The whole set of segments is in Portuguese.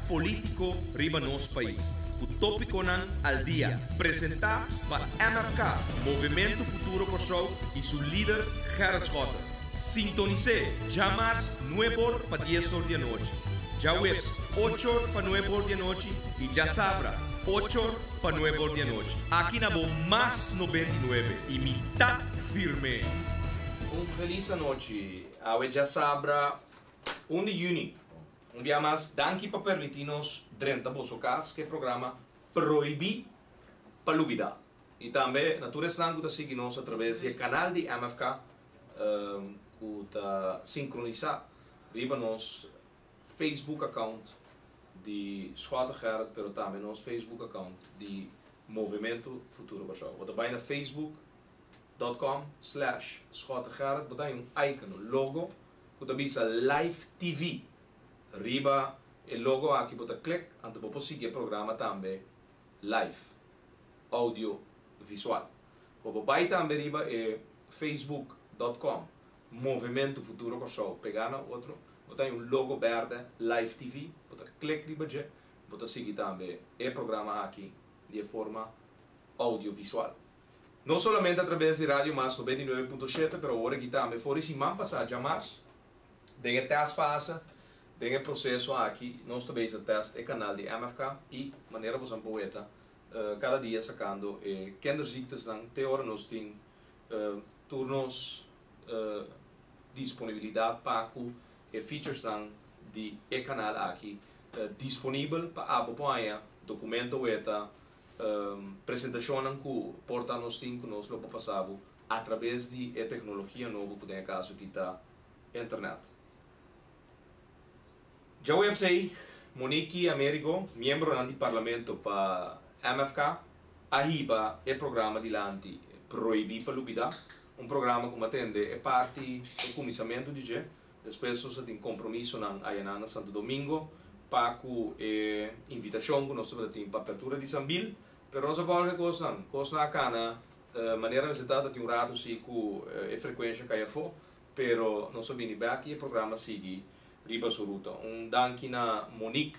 político riba nosso país. O tópico nan al dia, apresentar para MFK, Movimento Futuro Kosovo e seu líder Gerard Schotter. Sintonize, jamais 9 para 10 horas da noite. Já webs, 8 para 9 horas da noite e já sabra, 8 para 9 horas da noite. Aqui na mais 99 e mitad firme. Feliz noite. A já sabra 1 de junho. Dia mais, danke para permitir-nos durante o caso que o programa proíbe para lubida. E também, naturalmente, está seguindo-nos através do canal de MFK, que está sincronizado riba nos Facebook account de Schotter Gerard, mas também nos Facebook account de Movimento Futuro Kosovo. Você vai na facebook.com/Schotter Gerard, você tem icon, logo, que está visa Live TV. Riba o logo aqui, você clica, então você seguir o programa também live, audio, visual. Você vai também riba facebook.com Movimento Futuro Kosovo. Pegar na outro, você tem logo verde, live TV, você clica riba já, você seguir também o programa aqui de forma audiovisual. Não somente através de rádio mais 99.7, mas agora aqui também, fora esse ano passado, já março, tem a teste fase. Tem o processo aqui, nós também testamos o canal de MFK e maneira você poeta cada dia sacando kinderziektes até hora nós temos turnos disponibilidade para e features de o canal aqui disponível para apoiar documento eta apresentação que porta nós temos que nós lo passamos através de tecnologia nova que tem caso que está internet. Já website Monique Amerigo, membro do Parlamento para MFK, arriba o programa de Lanti Proibir para Lubida, programa que atende a parte do comissamento de G, depois você tem compromisso na Ayanana Santo Domingo, para a invitação que nós temos para a abertura de Sambil, mas nós vamos fazer na cana, maneira de estar tem rato se com a frequência que for, mas nós vamos ver aqui o programa sigue riba suruta. Danke na Monique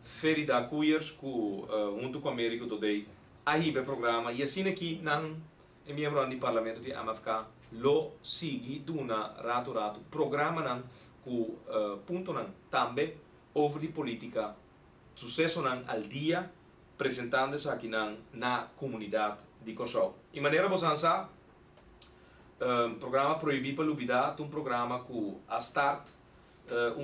Ferida Cuyers, que junto com a América today arriba o programa e assim aqui não é membro do Parlamento de MFK lo sigue duna rato programa não que ponto não também over de política sucesso não al dia apresentando-se aqui não na comunidade de Kosovo. E maneira você sabe programa Proibir para Lubida, programa que a start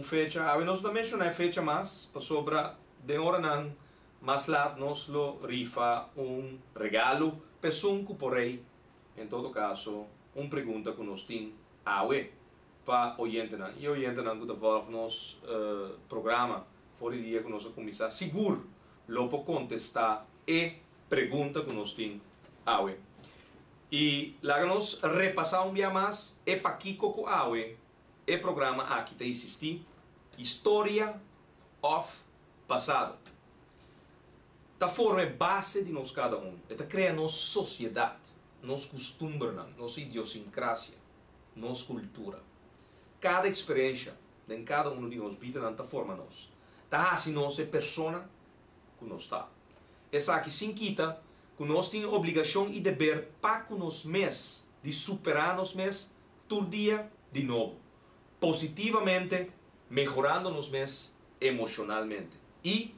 fecha, nós não mencionamos fecha mais, para sobra de hora não, mas lá nós lo rifa regalo, pessoa que porém, em todo caso, pergunta que nós temos para oyente não, e oyente não que devolve nos programa, fora dia que nós começar, seguro, lo para contestar e pergunta que nós temos e lá nós repassar dia mais, e para Kiko com o programa aqui está existir História of Passado. Está forma base de nós cada está criando nossa sociedade, nossa costume, nossa idiosincrasia, nossa cultura. Cada experiência de cada de nós vida está forma nós. Está assim nós é persona que nós está. Essa aqui sim quita que nós temos obrigação e dever para que nós mês de superar nós mês todo dia de novo. Positivamente, mejorando-nos mais emocionalmente e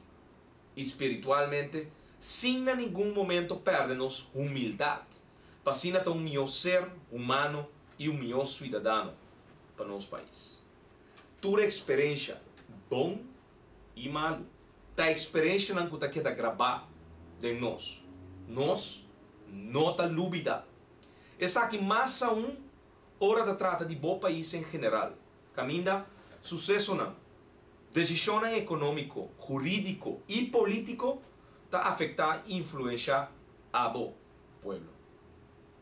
espiritualmente, sem em nenhum momento perder-nos humildade, para assim ter melhor ser humano e melhor cidadão para nosso país. Toda experiência, bom e malo, a experiência não está queda gravar de nós não está dúvida. Essa aqui mais hora de trata de bom país em geral. Caminda sucesso não. Decisão econômico, jurídico e político está afetar e influenciar a bo pueblo.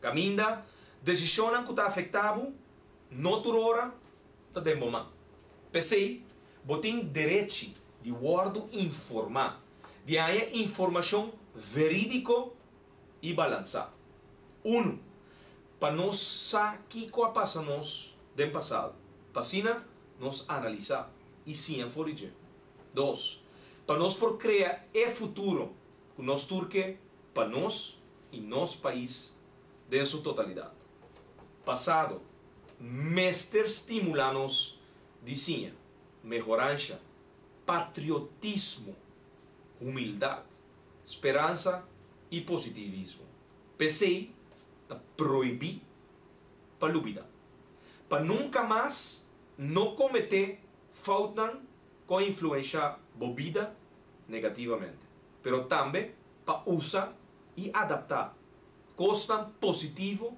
Caminda decisão que está afetado não toda hora está de momento. Pensei, botem direito de guardo informar, de ter informação verídico e balançada. Para nós saber o que passa nos do passado. Para nós analisar e sim forjar. 2. para nós por criar o futuro que nós turque para nós e nosso país de sua totalidade. Passado, mestre estimula-nos dizinha, melhorança, patriotismo, humildade, esperança e positivismo. Pensei para proibir para dúvida, para nunca mais não cometer falta com influência bobida negativamente, pero também para usar e adaptar coisas positivo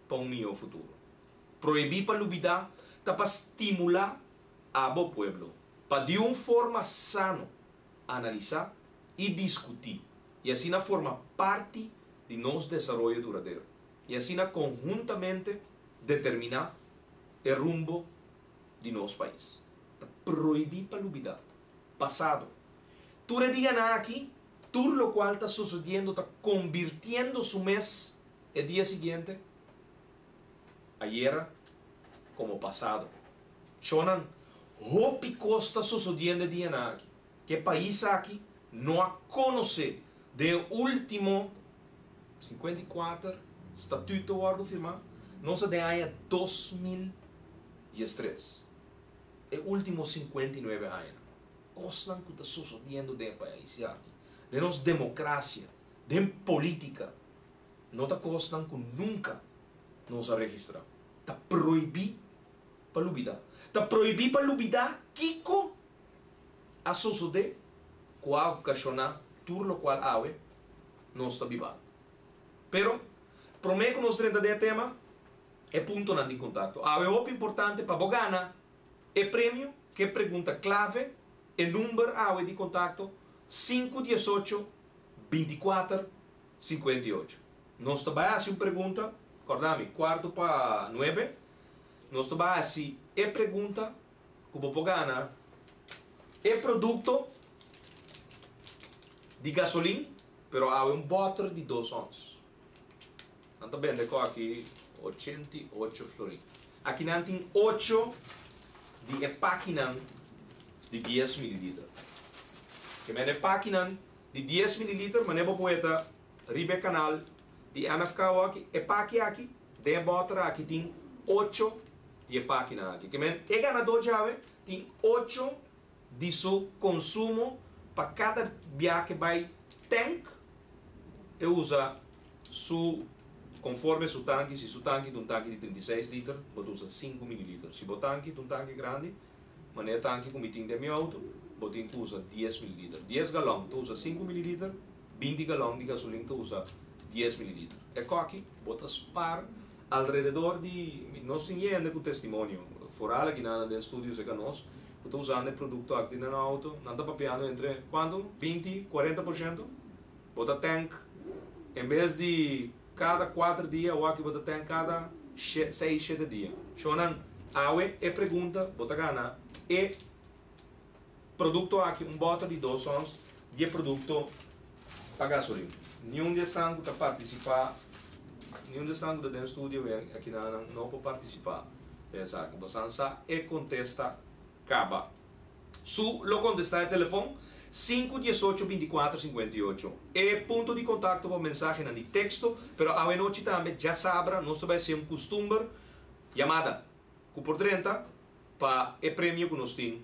para melhor futuro. Proibir para dúvida está para estimular a bo pueblo, para de uma forma sana analisar e discutir, e assim na forma parte de nosso desenvolvimento duradouro, e assim conjuntamente determinar o rumbo de nosso país. Proibir para dúvida. Passado. Tu diga nada aqui, tudo lo qual está sucedendo, está convirtiendo su mês el dia seguinte, ayer como passado. Chonan, hopi costa sucedendo el dia aqui, que país aqui não a conhece de último 54 estatuto guardo firmado, não se de año 2013. El último 59 anos. Cosas que está sucedendo de país aqui, de nossa democracia, de política, não está cosas que nunca nos ha registrado. Está proibido para olvidar. Está proibido para olvidar Kiko a suceder qual ocasionar tudo lo qual awe não está vivado. Pero, prometo que nos 30 de tema é ponto de contato. Awe é importante para Bogana é prêmio que pergunta clave e número awe de contato 518 24 58. Nós também fazemos uma pergunta, acordame, quarto para 9. Nós também fazemos a pergunta que vou ganhar é produto de gasolina, pero há um bottle de 2 ons. Não também de aqui 88 florin. Aqui não tem 8 de epaquinan de 10 ml. Que me epaquinan de 10 ml, mas não poeta ribe canal de MFK aqui, epaqui aqui, de bottle aqui tem 8 de epaquina aqui. Que me é ganador chave tem 8 de seu consumo para cada viagem que vai tank e usa su conforme su tanque. Se su tanque é um tanque de 36 litros, você usa 5 ml. Se o tanque é um tanque grande, mas é tanque como tem de meu auto, você usa 10 ml. 10 galões, tu usa 5 ml, 20 galões de gasolina, tu usa 10 ml. É aqui, você spar alrededor de, não se entende com testemunho, fora aqui na estúdio se conosco, estou usando o produto aqui no auto, não está papiando entre, quanto? 20, 40%? Bota tank, em vez de cada 4 dias, ou aqui bota tank cada 6, 7 dias. Shonan, awe, e pergunta, bota gana, e produto aqui, bota de 2 ons, de produto para gasolina. Nenhum de estanco está participar, nenhum de estanco da estúdio aqui não pode participar. Pensa que você e contesta acaba. Su lo contesta el telefone 518 24 58. E ponto de contato para mensagem de texto, pero a noite também já sabe, nós vai ser costume chamada que por 30 para o prêmio que nós temos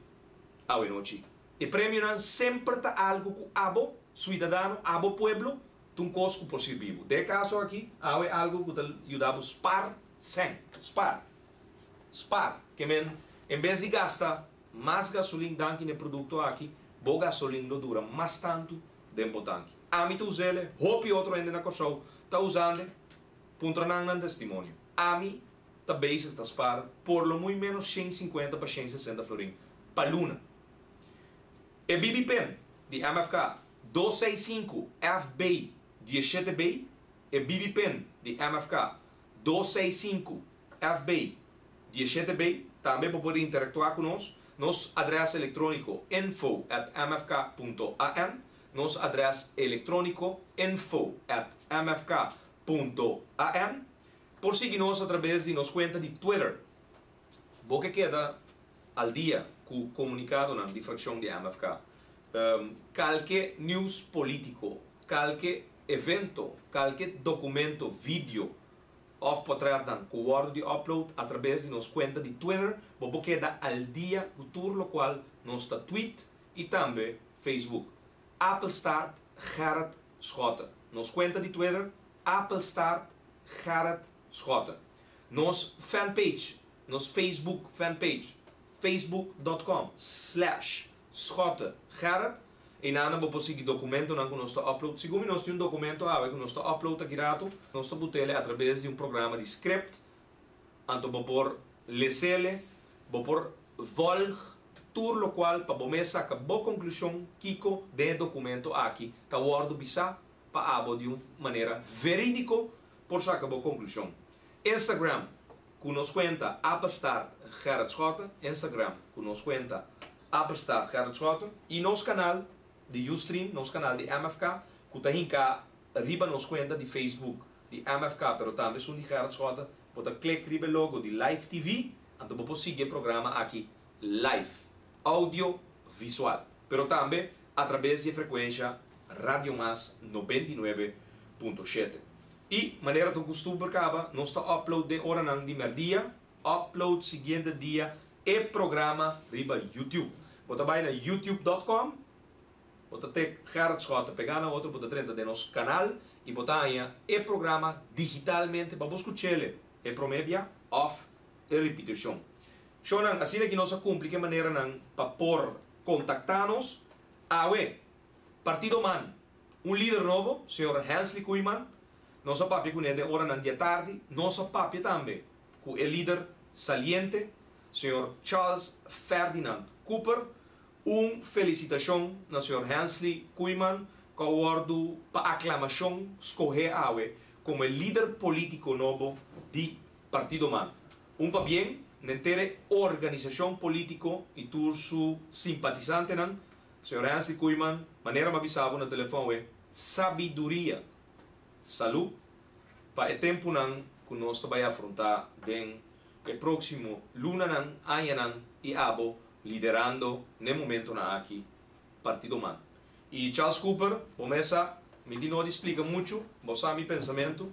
a noite. O prêmio sempre está algo que abo cidadano, abo pueblo, um cosco por ser vivo. De caso aqui, há algo que ajudamos spar sem spar, que em vez de gastar mais gasolina tanque no produto aqui, o gasolina não dura mais tanto tempo tanque. A mim tu usele, hopi outro ainda na coxão, tá usando, puntranan nan testemunho. A mim tá basic tá spar por lo muito menos 150 para 160 florin para luna. E BB Pen de MFK 265 FB 17B e BB Pen de MFK 265 FB 17B também para poder interactuar conosco. Nosso endereço eletrônico info@mfk.am, nosso endereço eletrônico info@mfk.am. Por seguir-nos através de nossa conta de Twitter. Você queda al dia com o comunicado na difração de MFK. qualquer news político, qualquer evento, qualquer documento, vídeo, of poder dan guardo de upload através de nos conta de Twitter, vou quedar al dia com tudo o qual nos tweet e também Facebook. Appelstart Gerrit Schotten. Nos conta de Twitter, Appelstart Gerrit Schotten. Nos fanpage, nos Facebook fanpage, facebook.com/Schotten Gerrit. E nada vou conseguir documento não com nosso upload. Segundo nós temos um documento que nosso upload é grátis, nós botele através de um programa de script. Então vou por lesele, vou por volg, tudo o qual para você sacar boa conclusão Kiko de documento aqui, tá guardo bisa para abo de uma maneira verídica por sacar boa conclusão. Instagram, com nos conta Appelstart Gerrit Schotten, Instagram, com nos conta Appelstart Gerrit Schotten e nosso canal de Ustream, nosso canal de MFK, que está hinca arriba nos conta de Facebook de MFK, pero também são de Gerrit Schotten, pode clicar riba logo de Live TV, então você seguir o programa aqui live, áudio visual, pero também através de frequência Radio Mas 99.7. E maneira do costume acaba, nós está upload de hora não de merdia, upload seguinte dia e programa riba YouTube. Você vai na youtube.com. Você tem Gerrit Schotten, pegar na outra, você entra de nosso canal e você aí o programa digitalmente para você escutar e promédia off e repetição. Então, assim é que nós cumprimos de maneira para por contactar-nos. Partido Man, líder novo, Sr. Hensley Kooijman, nosso papi com ele hora na dia tarde, nosso papi também com o líder saliente, Sr. Charles Ferdinand Cooper. Felicitação na Sr. Hensley Kooijman, que awardo para aclamação escolher como líder político novo de Partido Man. Para bem, na organização política e todos os simpatizantes, Sr. Hensley Kooijman, maneira mais bisabo no telefone é sabedoria, saúde, para o tempo que nós vamos afrontar bem o próximo luna, ano e abo, liderando no momento aqui Partido Man. E Charles Cooper, começa, me explica muito, você meu pensamento,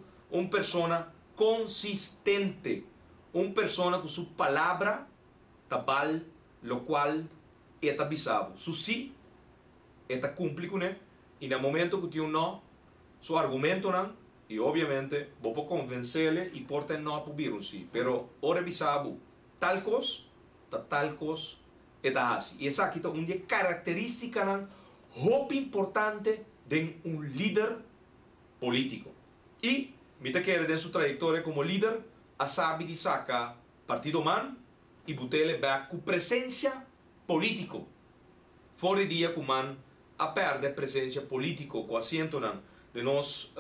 pessoa consistente, pessoa com sua palavra tabal, lo qual é bisabo. Su sim, é cumpre com ele, e no momento que tem não, seu argumento não, e obviamente vou convencer-lhe e portar não a publicar um sim, pero ora bisabo, tal coisa, e essa aqui é uma característica muito importante de líder político. E, me quer de sua trajetória como líder, a sabe de sacar Partido Man e botele com presença política. Fora dia que Man a perder presença política com assento de nosso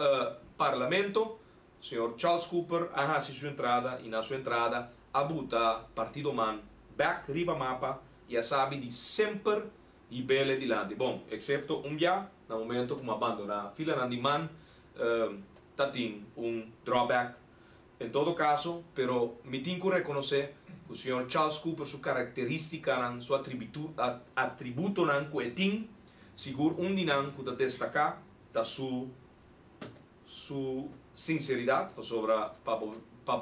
parlamento, Sr. Charles Cooper a sua entrada e na sua entrada a botar Partido Man back riba mapa e a sabe de sempre e bele de lante. Bom, excepto dia, no momento como abandona a fila de Man, tem drawback. Em todo caso, pero me tenho que reconhecer que o Sr. Charles Cooper, sua característica, seu atributo que tem, seguro dinam que destacar da sua sinceridade, para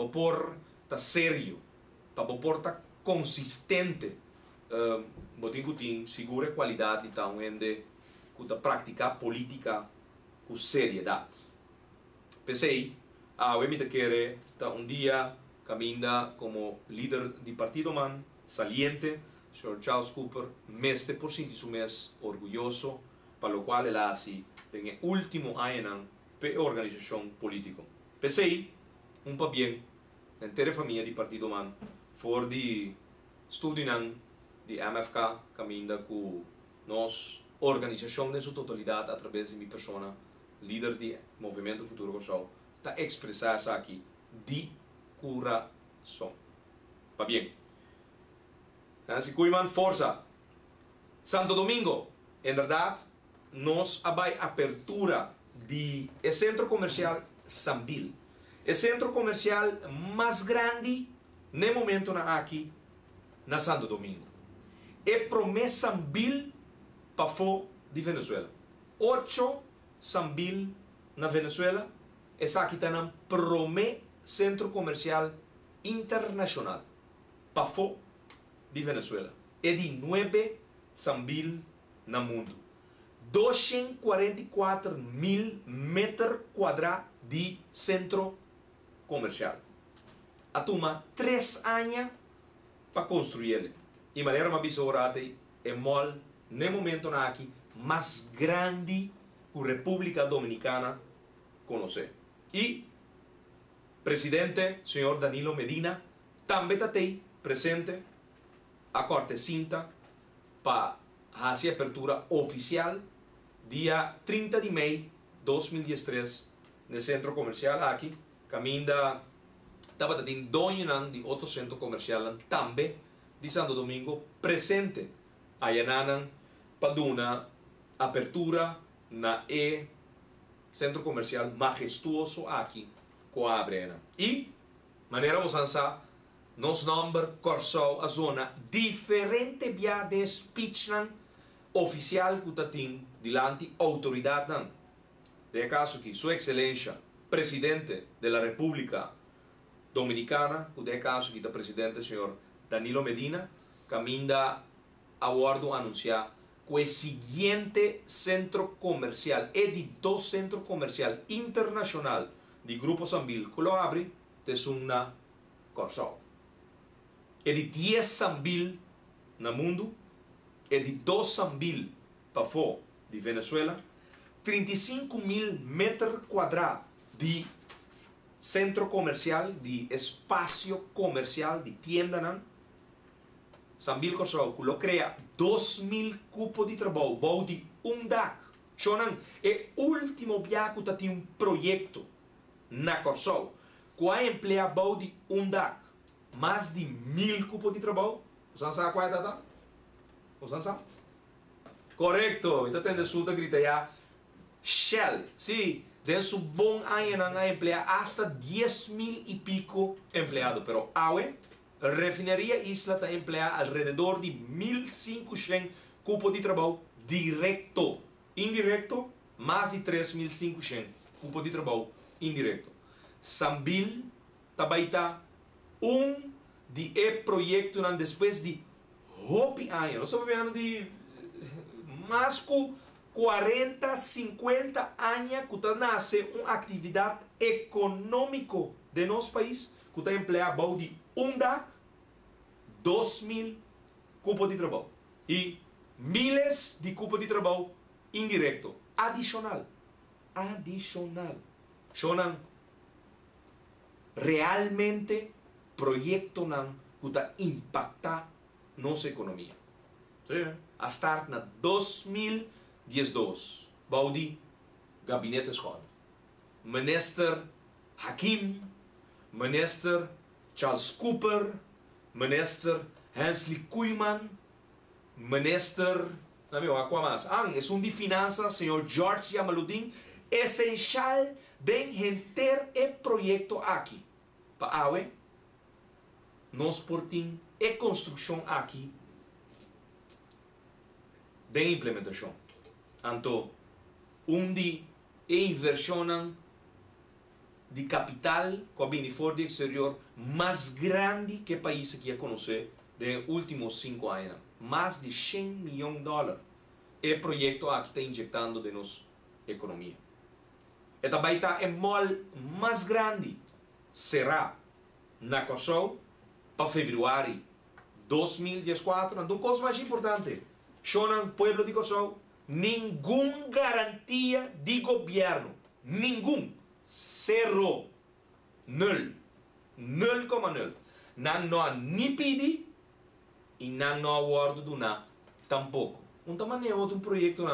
por tá sério, para por tá consistente. Botinho tem segura qualidade então ende que praticar política com seriedade. Pensei, eu me querer dia caminha como líder de Partido Man saliente, Sr. Charles Cooper, mestre por sentir su mes orgulhoso, para o qual ele hace em último ano para organização política. Pensei, para bem, inteira família de Partido Man, for de estudo de MFK, caminha com nossa organização em sua totalidade através de minha pessoa, líder de Movimento Futuro Corsal, para expressar isso aqui de coração. Para bem. Hensley Kooijman, força! Santo Domingo, em verdade, nós vai abertura de centro comercial Sambil. O centro comercial mais grande no momento aqui na Santo Domingo. E promessa Sambil para de Venezuela. 8 sambil na Venezuela. Essa aqui está no Promé Centro Comercial Internacional. Pafo de Venezuela. É de 9 sambil no mundo. 244 mil metros quadrados de centro comercial. A turma 3 anos para construir ele. E maneira uma bisorate é mol, no momento na aqui, mais grande que a República Dominicana conhece. E presidente, senhor Danilo Medina, também está presente a corte cinta para fazer a abertura oficial dia 30 de maio de 2013 no centro comercial aqui. Caminda estava tendo dono de outro centro comercial também de Santo Domingo presente aí para uma abertura na centro comercial majestuoso aqui com a Brena. E maneira você nos número corso a zona diferente via de speech oficial que tem diante autoridade de caso que sua excelência presidente da República Dominicana, que de caso que o presidente senhor Danilo Medina caminha a bordo anunciar que o seguinte centro comercial é de 2 centros comercial internacional de Grupo Sambil que lo abre de Sumna Corso. É de 10 sambil no mundo, é de 2 sambil para fora de Venezuela, 35 mil metros quadrados de centro comercial, de espaço comercial, de tienda. Sambil Corso, que lo crea 2.000 cupos de trabalho, bom de DAC. Chonan, é o último viaje que tem um projeto na Corso, que a emplea bom de DAC. Mais de 1.000 cupos de trabalho. Você sabe qual é a data? Você sabe? Correto. Então tem resulta grita já Shell. Sim, tem su bom ano a emplea hasta 10.000 e pico empleados. Pero awe, refineria Isla está emplea alrededor de 1.500 cupos de trabalho direto. Indireto, mais de 3.500 cupos de trabalho indireto. Sambil tabaita de projeto depois de hopi anos. Nós estamos falando de mais que 40, 50 anos que está nasce uma atividade econômica de nosso país que está empregado de DAC, 2.000 cupos de trabalho e milhares de cupos de trabalho indireto, adicional. Shonan realmente projeto que está impactar nossa economia. A estar na 2012, Baudi, Gabinete Schott, Minister Hakim, Minister Charles Cooper, Minister Hensley Koeman, Minister, não é de Finanças, senhor George Yamaludin, essencial de ter o projeto aqui. Para nós portim e construção aqui de implementação. Então, de inversão de capital com a fora do exterior mais grande que o país que a conhecer nos últimos 5 anos. Mais de 100 milhões de dólares. E o projeto aqui está injetando de nossa economia. E também está em mall mais grande. Será na Corso para fevereiro de 2014. Então, coisa mais importante, Shonan, pueblo de Corso, nenhuma garantia de governo, nenhum, 0, 0, 0,0. Não há nem pedi e não há acordo do nada, tampouco. Então, é outro projeto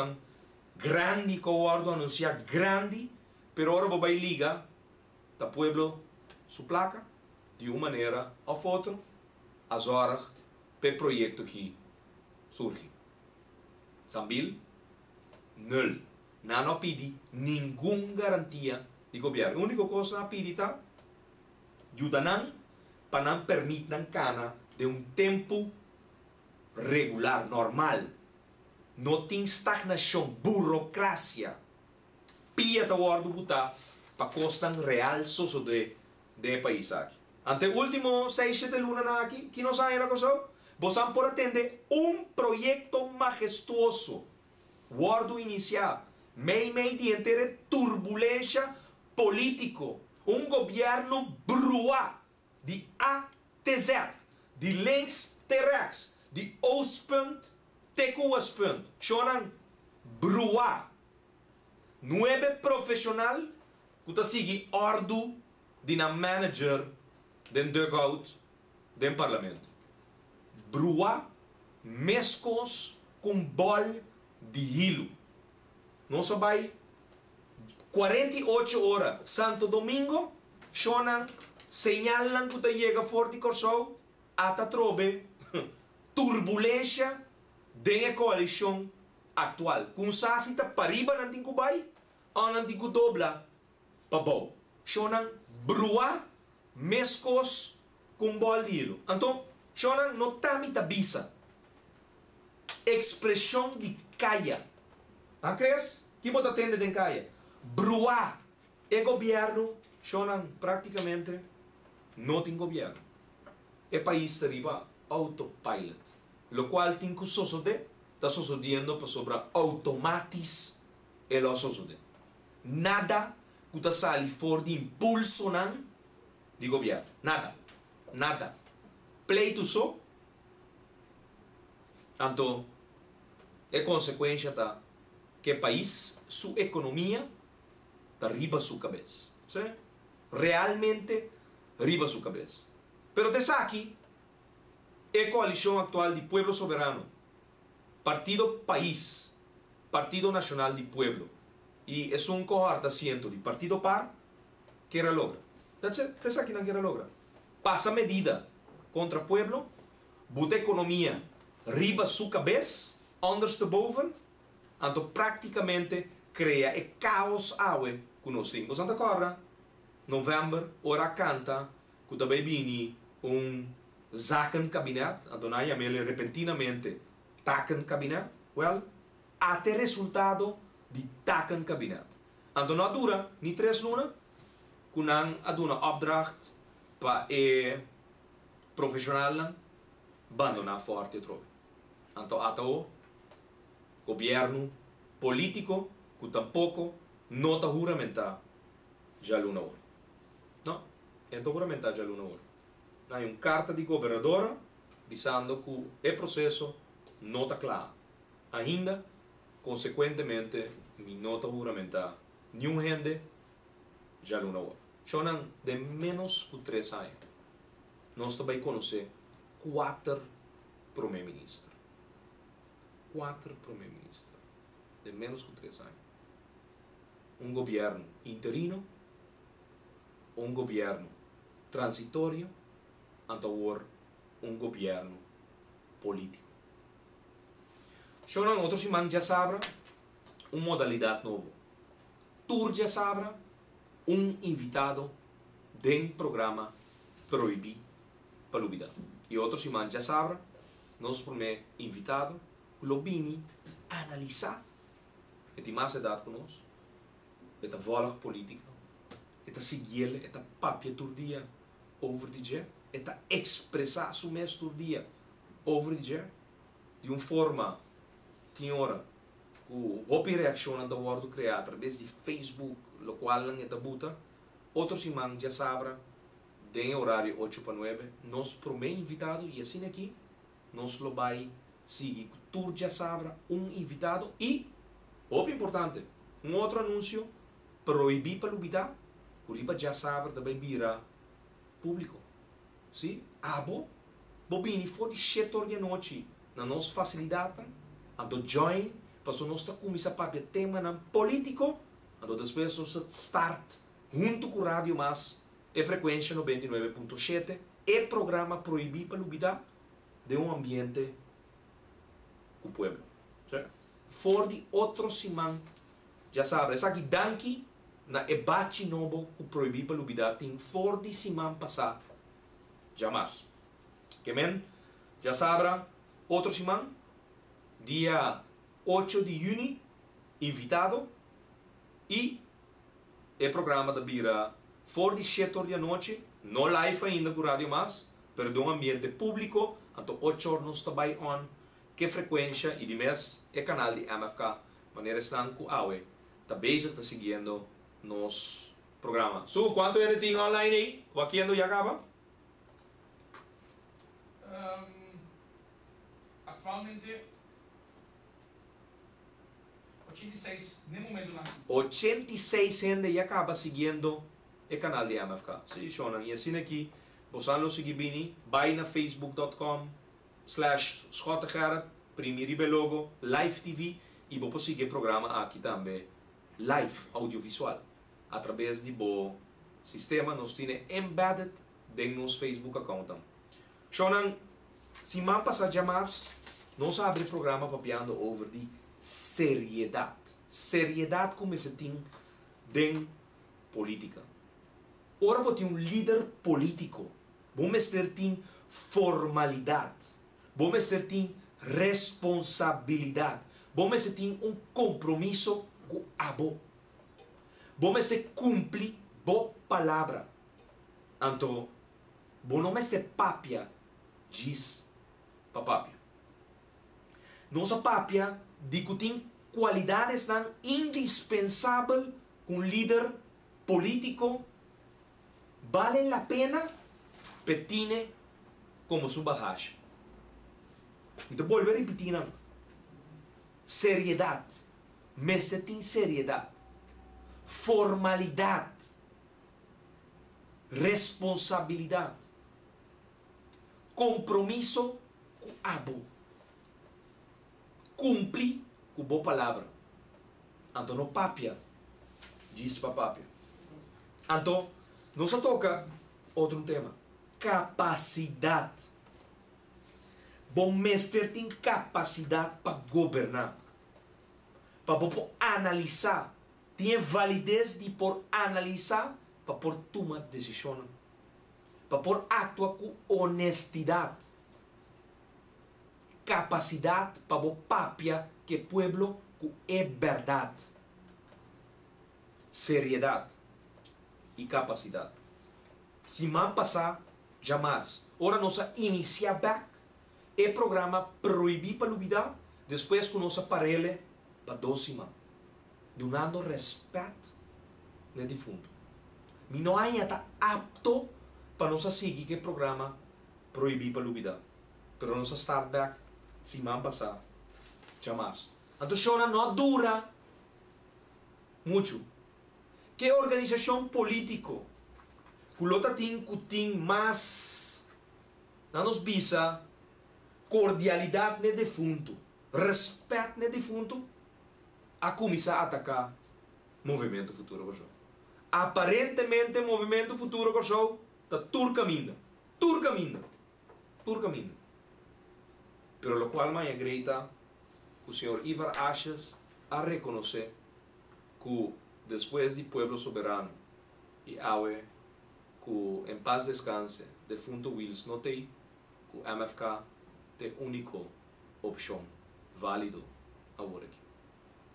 grande que o acordo anuncia grande, pero agora vai ligar da pueblo sua placa de uma maneira ou outra, as horas para o projeto que surge. Sambil, null. Não pede nenhuma garantia de governo. A única coisa que pede é ajuda para não permitir cana de tempo regular, normal. não tem estagnação, burocracia. Pia ta wardo buta para costar real soso de país aqui. Ante o último 6-7 luna aqui, que nós ainda conosco, você por atender projeto majestuoso. Wardo inicial, meio de inteira turbulência político. Governo brua, de A te Z, de links te rechts, de oostpunt te westpunt. Chonan brua. 9 profissional que está seguindo ordem de na manager den dugout den parlamento. Brua mescos com bol de hilo. Nós vai 48 horas Santo Domingo, chonan señalan que chega forte corso ata trobe turbulência da coalição atual. Com sasita pariba nanti kubai, ou nanti dobla pabau. Chonan brua mescos com bol de hilo. Então, chonan no tamita bisa. Expressão de caia. Acres? Que bota tende de caia? Brua e governo, chonan praticamente não tem governo. É país arriba autopilot. Lo qual tem que suceder, está sucedendo sobre automatis e lo sucede. Nada que está sali for de impulso não de governo. Nada. Nada. Pleito só. Então, é consequência da que o país, sua economia, está riba sua cabeça. ¿Sí? Realmente riba sua cabeça. Pero te aqui, é a coalição atual de Pueblo Soberano, Partido País, Partido Nacional de Pueblo, e é um cohorte asiento de Partido Par, que era logra. That's it. Te aqui não que era logra. Passa medida contra Pueblo, bota economia riba sua cabeça, ondersteboven, então praticamente cria e caos awe que nós temos. Nós agora, novembro, hora canta, que também vini zaken kabinet, então aí ele repentinamente taken kabinet, well, até resultado de taken kabinet. Então não dura nem 3 lunas, que não aduna opdracht para profissional abandonar forte trobe. Então até o governo político que tampouco não está juramentar já luna hora. Não, então juramentar já luna hora. Há carta de governadora dizendo que o processo não está claro. Ainda, consequentemente, não está juramentar nenhum gente já luna hora. Chonan de menos que 3 anos. Nós também conhecemos 4 primeiro-ministros. 4 primeiro-ministros. De menos que 3 anos. Governo interino, governo transitório, então governo político. Chonan outros irmãos já sabem modalidade nova. Tour já sabem invitado do programa Proibir Palubida. E outros irmãos já sabem, nós primeiro invitado, que lo vini analisar e tem mais idade conosco, e a vola política, e a seguir, e a papia todo dia, over the dia, e a expressar o mês todo dia, over the dia, de uma forma, tinha hora, que houve reação da word criada através de Facebook, lo qual não é da buta, outros irmãos já sabem, tem horário 8 para 9, nós primeiro invitado, e assim aqui, nós lo vai seguir, tour já sabe, invitado, e, o importante, outro anúncio, proibir palubidade, Curipa já sabe, também vira público. Sim? Bobini, for de 7 horas da noite, na nossa facilidade, ando join, passou nós começar a papel tema político, ando depois nós start, junto com o rádio mais, e frequência 99.7, e programa Proibir Palubidade, de ambiente com o pueblo. For de outro simão, já sabe, essa aqui danki, na ebate novo que Proibir Palubidade tem for de simão passar, jamais. Que men, já sabe, outro simão, dia 8 de junho, invitado, e o programa da Bira for de 7 horas da noite, não live ainda com Radio Mas, pero de um ambiente público, então 8 horas nós está on, que frequência e de mês é canal de MFK, maneira estão com a AUE, está bezig, está seguindo nos programa. So, quanto ele tem online aí? O aqui já acaba? Atualmente 86, no momento lá. 86 gente já acaba seguindo o canal de MFK. Sim, Shonan. E assim aqui, você não seguir bem, vai na facebook.com/Schotegerrit, primeiro logo, live TV, e você seguir o programa aqui também, live, audiovisual, através de o sistema, nós temos embedded dentro nosso Facebook account. Shonan, se man passar de março, nós abre o programa papiando over de seriedade. Seriedade como se tem dentro política. Ora, você tem líder político. Vamos ter formalidade. Vamos ter responsabilidade. Vamos ter compromisso com a bo. Vamos cumprir a palavra. Então, vamos ter papia, diz papapia. Nossa papia discutir qualidades tão indispensáveis com líder político vale a pena petine como sua bagagem. Então, volver a repetir, não. Seriedade, mesetin seriedade, formalidade, responsabilidade, compromisso com a boa. Cumprir com boa palavra. Então, não papia, diz para papia. Então, não se toca outro tema. Capacidade. Bom mestre tem capacidade para governar. Para analisar. Tem validez de por analisar para por tomar decisão. Para por actuar com honestidade. Capacidade para o papia que o pueblo é verdade. Seriedade e capacidade. Se man passar, jamais. Ora, nós inicia back o programa proibir para lubidar, depois com nossa parelha para docima. Donando respeito no defunto. Mi não ainda apto para nós seguir o programa proibir para lubidar. Pero nós start back se man passar, jamais. Então, chora não dura muito. Que organização política que tem mais não nos visa cordialidade no defunto, respeito no defunto, a começar a atacar movimento futuro corso. Aparentemente movimento futuro corso está turcaminda. Pero lo cual me agrega o senhor Ivar Ashes a reconhecer que depois de Pueblo Soberano e AUE, que em paz descanse, defunto Wills não tem, que MFK tem única opção válido agora aqui.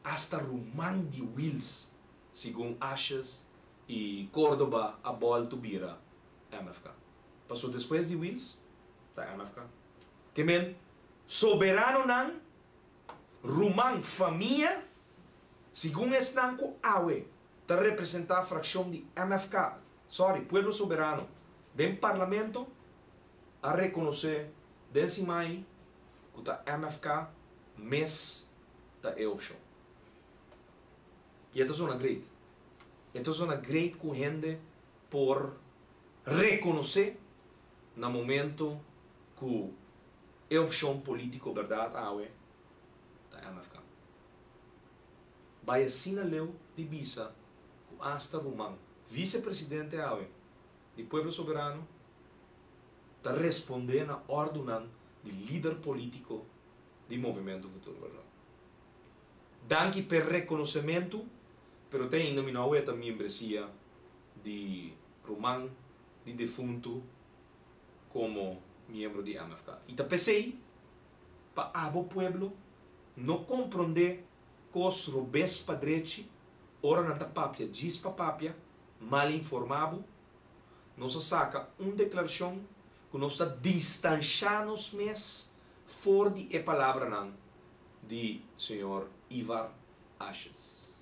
Hasta Román de Wills, segundo Ashes e Córdoba, a bola tubira MFK. Passou depois de Wills, tá MFK. Que men soberano nan, Román família, segundo esse nan com AUE, está representar a fração de MFK, Pueblo Soberano, do parlamento, a reconhecer desse mai que tá MFK, mês da opção. E esta é uma great. Esta é uma great com gente por reconhecer no momento que é opção político, verdade, AUE, da MFK. Vai assim a leu de visa com Asta Román, vice-presidente AUE, de Pueblo Soberano, está respondendo a ordem de líder político do movimento futuro, verdade. Danke per reconhecimento, pero tem ainda minha outra membresia de Román, de defunto, como membro de MFK. E te pensei para abo pueblo não compreender que os robês padrete, ora na papia, diz para papia, mal informado, nós saca uma declaração que nós distanciamos mes for de palavra não de senhor Ivar Ashes.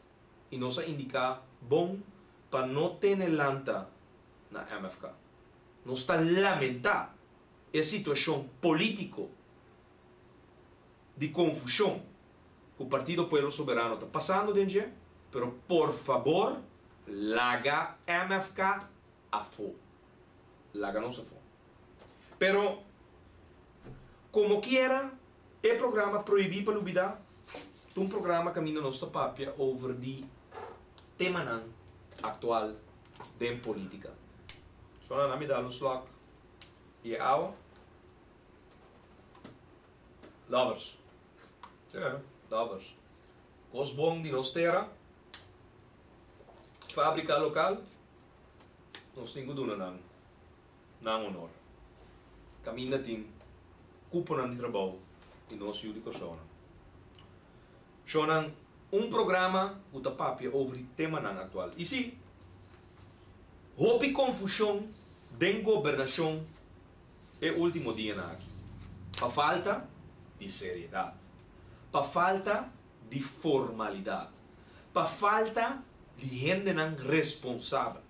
E nós indica bom para não ter lanta na MFK. Nós está lamentar a situação política de confusão que o Partido Pueblo Soberano está passando dentro, pero por favor, laga MFK a fo. Laga não se fo. Pero, como quiera, o programa proibir para lubida, um programa caminho nossa papia over de tema nan atual de política. Só na me dá um slag. E ao lovers. Ja, lovers. Kos bom de nos terra. Fábrica local. Nós temos que nan nan honor. Caminha tem cuponan de trabalho e nós jullie persona. Shonan programa que papia over o tema nan atual. E sim, houve confusão de governação é o último dia na aqui. Para falta de seriedade, para falta de formalidade, para falta de gente não responsável,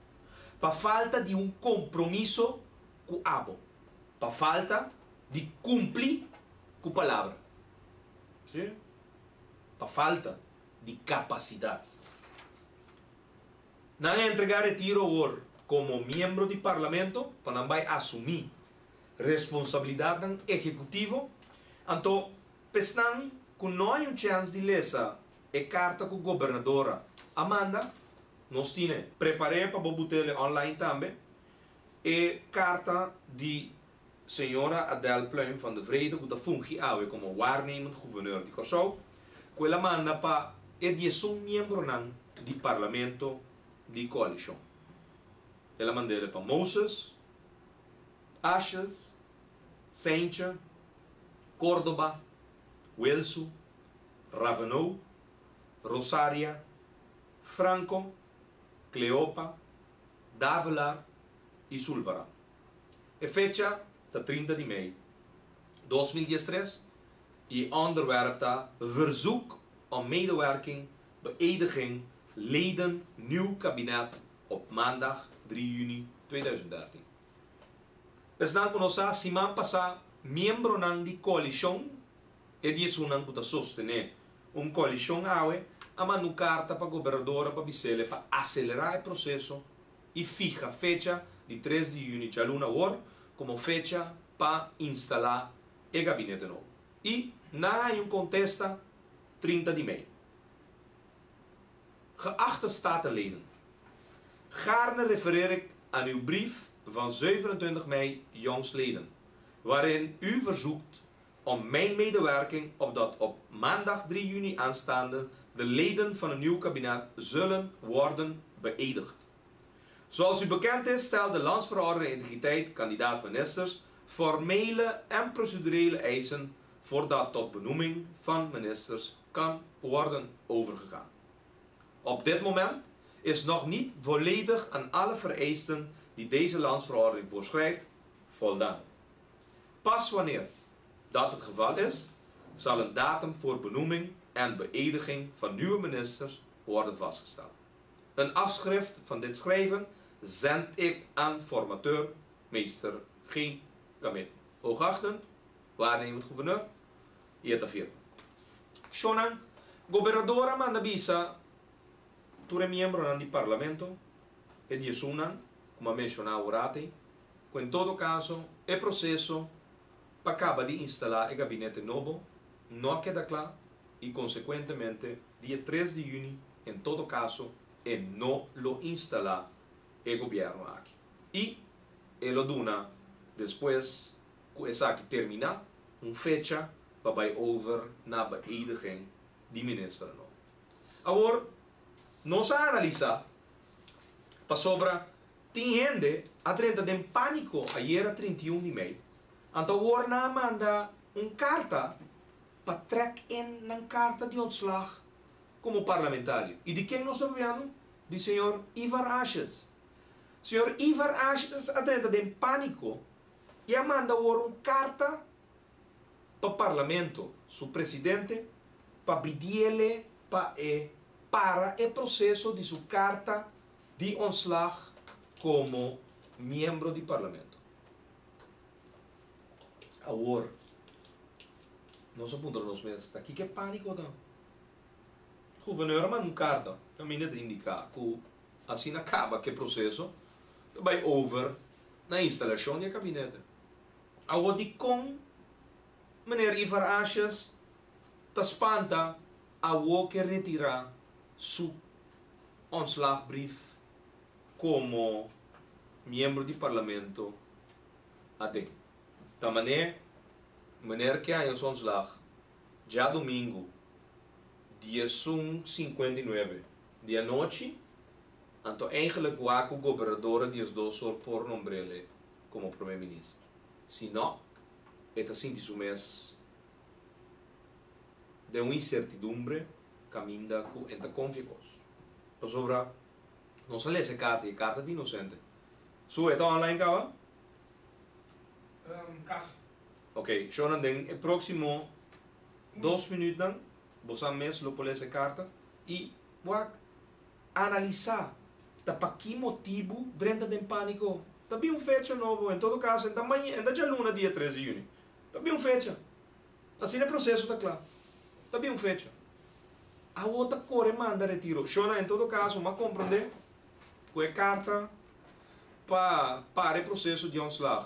para falta de compromisso com a abo, para falta de cumprir com a palavra, sim? Para falta de capacidade. Não entregar retiro agora como membro do parlamento para não vai assumir responsabilidade executiva, então pensando que não há chance de ler a carta que a governadora Amanda nós temos preparei para botar online também a carta de senhora Adele Pluim van de Vrede que funge como waarnemend gouverneur de Curaçao, que ela manda para um membro do parlamento de coalição. Ela manda para Moses, Ashes, Sencha, Córdoba, Welso, Ravenau, Rosaria, Franco, Cleopa, Davelar e Sulvara. A fecha está 30 de maio 2013 e o onderwerp está verzoek om medewerking, beëdiging, leden, nieuw kabinet op maandag 3 juni 2013. Pesnan konosa siman pasa membro nan di coalição e di sunan kuta sostener coalição awe amanu carta para governadora para Bicele para acelerar o processo e fija fecha de 3 de junho de luna hora como fecha para instalar o gabinete novo. E na contesta 30 de maio. Geachte statenleden, gaarne refereer ik aan uw brief van 27 mei jongstleden, waarin u verzoekt om mijn medewerking opdat op maandag 3 juni aanstaande de leden van een nieuw kabinet zullen worden beëdigd. Zoals u bekend is, stelt de Landsverordening Integriteit kandidaat-ministers formele en procedurele eisen voordat tot benoeming van ministers kan worden overgegaan. Op dit moment is nog niet volledig aan alle vereisten die deze landsverordening voorschrijft voldaan. Pas wanneer dat het geval is, zal een datum voor benoeming en beëdiging van nieuwe ministers worden vastgesteld. Een afschrift van dit schrijven zend ik aan formateur meester G. Kamet. Hoogachtend, waarnemend gouverneur, Ieta Firma. Shonan, governadora Mandabisa, tu miembro di parlamento, e di sunan, come mencionavo rati, que in todo caso, il processo para acaba de instalar il gabinete novo não queda claro e consequentemente dia 3 de junho em todo caso e não lo instala o governo aqui e lo duna depois que essa que termina fecha para vai over na beëdiging de minister novo. Agora nós analisar para sobra tem gente atrenta de pânico ayer 31 de maio. Então, agora manda carta para trek in na carta de ontslag como parlamentário. E de quem nós estamos falando? Do senhor Ivar Ashes. Senhor Ivar Ashes entra em pânico e manda uma carta para o parlamento, seu presidente, para pedir-lhe para o processo de sua carta de ontslag como membro do parlamento. Agora, nós apuntamos nos meses, aqui que é pânico, não? O governo manda uma carta, também deve indicar que assim acaba que processo vai over na instalação do gabinete. Agora, de com meneer Ivar Ashes te espanta a que retirar seu ontslagbrief como membro do parlamento até. Da maneira, meneer que há o ontslag, já domingo, dia 59, dia noite, então eigenlijk o governador dias dois por nombrele como primeiro-ministro. Se não, é assim de mês de uma incertidumbre caminha entre conflitos. Por sobre, não se lê essa carta, é carta de inocente. Sua está online, cava? Casa. Ok, so dan den próximo 2 minutos, você mesmo lê essa carta e vai analisar para que motivo drenda de pânico. Também fecha novo, em todo caso, ainda amanhã, ainda já luna dia 13 de junho. Também fecha. Assim é o processo, está claro. Também fecha. A outra cor manda retiro. Shona, em todo caso, mas compreender que a carta para o processo de ontslag